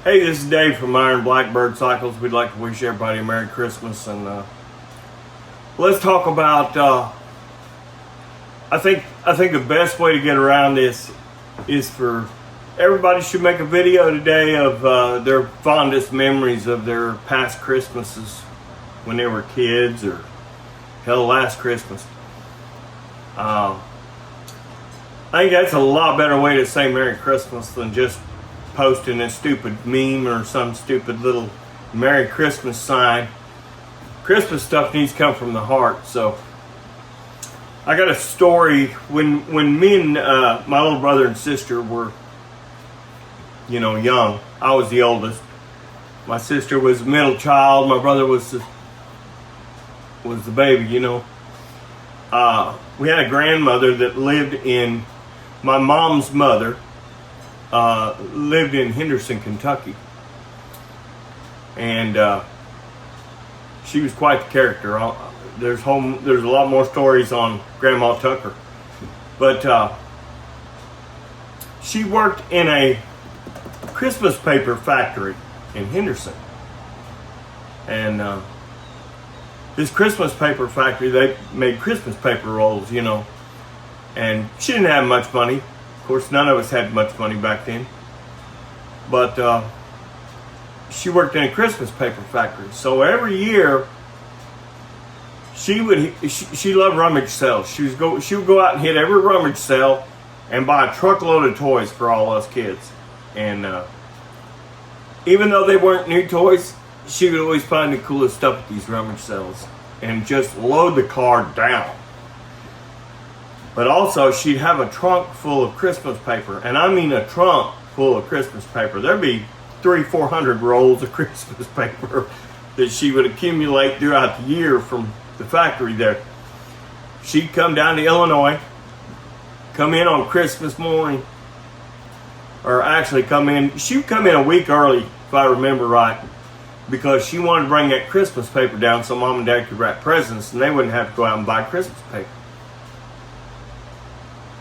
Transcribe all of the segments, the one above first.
Hey, this is Dave from Blackbird Cycles. We'd like to wish everybody a Merry Christmas, and let's talk about. I think the best way to get around this is for everybody should make a video today of their fondest memories of their past Christmases when they were kids, or hell, last Christmas. I think that's a lot better way to say Merry Christmas than just posting a stupid meme or some stupid little Merry Christmas sign. Christmas stuff needs to come from the heart. So I got a story when me and my little brother and sister were, young. I was the oldest. My sister was the middle child. My brother was the baby. We had a grandmother that lived in, my mom's mother lived in Henderson, Kentucky, and she was quite the character. There's a lot more stories on Grandma Tucker, but she worked in a Christmas paper factory in Henderson, and this Christmas paper factory, they made Christmas paper rolls, and she didn't have much money. Of course, none of us had much money back then, but she worked in a Christmas paper factory. So every year, she loved rummage sales. She would go out and hit every rummage sale and buy a truckload of toys for all us kids. And even though they weren't new toys, she would always find the coolest stuff at these rummage sales and just load the car down. But also, she'd have a trunk full of Christmas paper. And I mean a trunk full of Christmas paper. There'd be 300-400 rolls of Christmas paper that she would accumulate throughout the year from the factory there. She'd come down to Illinois, come in on Christmas morning, or actually she would come in a week early, if I remember right, because she wanted to bring that Christmas paper down so Mom and Dad could wrap presents and they wouldn't have to go out and buy Christmas paper.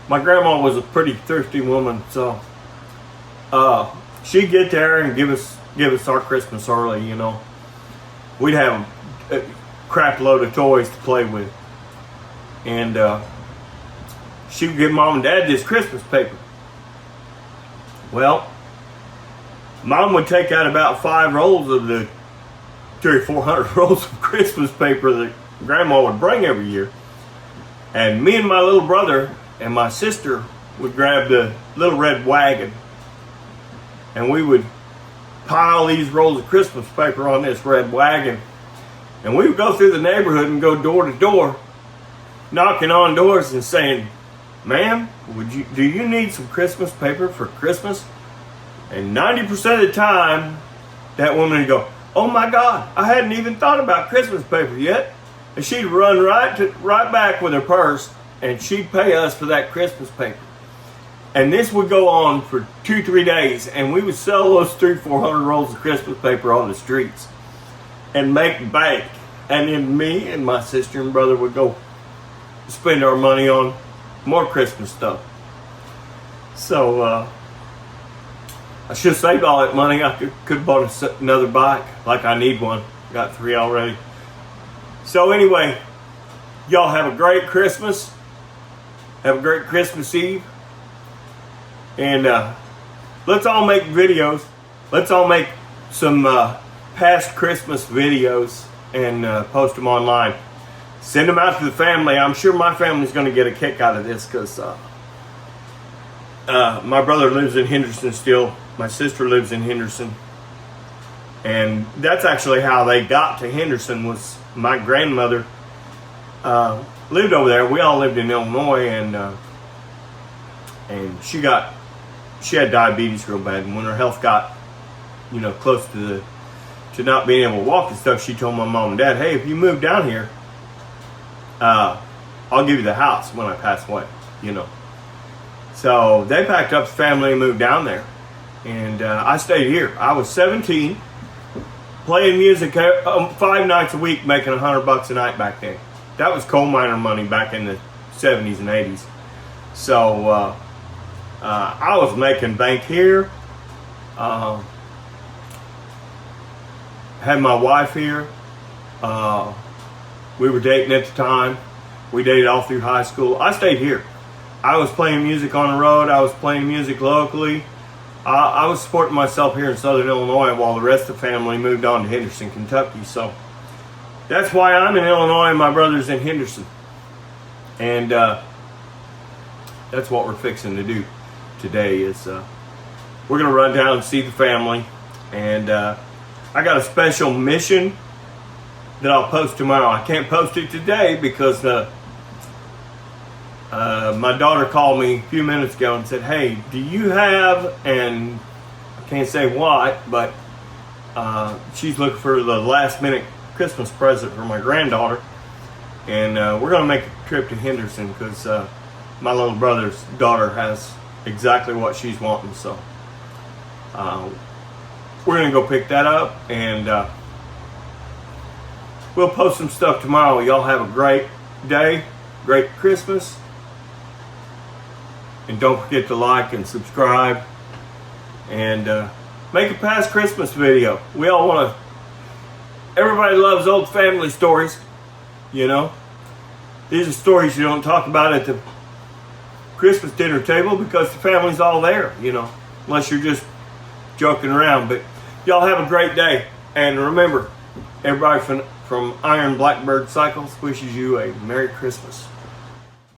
My grandma was a pretty thirsty woman, so she'd get there and give us our Christmas early. We'd have a crap load of toys to play with, and she would give Mom and Dad this Christmas paper. Well, Mom would take out about 5 rolls of the 300 or 400 rolls of Christmas paper that Grandma would bring every year, and me and my little brother and my sister would grab the little red wagon, and we would pile these rolls of Christmas paper on this red wagon, and we would go through the neighborhood and go door to door, knocking on doors and saying, "Ma'am, do you need some Christmas paper for Christmas?" And 90% of the time, that woman would go, "Oh my God, I hadn't even thought about Christmas paper yet." And she'd run right back with her purse, and she'd pay us for that Christmas paper. And this would go on for 2-3 days, and we would sell those 300-400 rolls of Christmas paper on the streets and make bank. And then me and my sister and brother would go spend our money on more Christmas stuff. So I should have saved all that money. I could have bought another bike, like I need one. Got 3 already. So anyway, y'all have a great Christmas. Have a great Christmas Eve. And let's all make videos. Let's all make some past Christmas videos and post them online. Send them out to the family. I'm sure my family's going to get a kick out of this, because my brother lives in Henderson still. My sister lives in Henderson. And that's actually how they got to Henderson. Was my grandmother lived over there. We all lived in Illinois, and she had diabetes real bad. And when her health got close to not being able to walk and stuff, she told my mom and dad, "Hey, if you move down here, I'll give you the house when I pass away." So they packed up the family and moved down there, and I stayed here. I was 17, playing music 5 nights a week, making $100 a night back then. That was coal miner money back in the 70s and 80s. So I was making bank here, had my wife here. We were dating at the time. We dated all through high school. I stayed here. I was playing music on the road. I was playing music locally. I was supporting myself here in Southern Illinois while the rest of the family moved on to Henderson, Kentucky. So that's why I'm in Illinois and my brother's in Henderson. And that's what we're fixing to do today is we're going to run down and see the family. And I got a special mission that I'll post tomorrow. I can't post it today because my daughter called me a few minutes ago and said, hey, do you have, and I can't say what, but she's looking for the last minute Christmas present for my granddaughter. And we're going to make a trip to Henderson because my little brother's daughter has exactly what she's wanting. So we're going to go pick that up, and we'll post some stuff tomorrow. Y'all have a great day, great Christmas. And don't forget to like and subscribe. And make a past Christmas video. We all want to... Everybody loves old family stories. You know? These are stories you don't talk about at the Christmas dinner table because the family's all there, you know. Unless you're just joking around. But y'all have a great day. And remember, everybody from Iron Blackbird Cycles wishes you a Merry Christmas.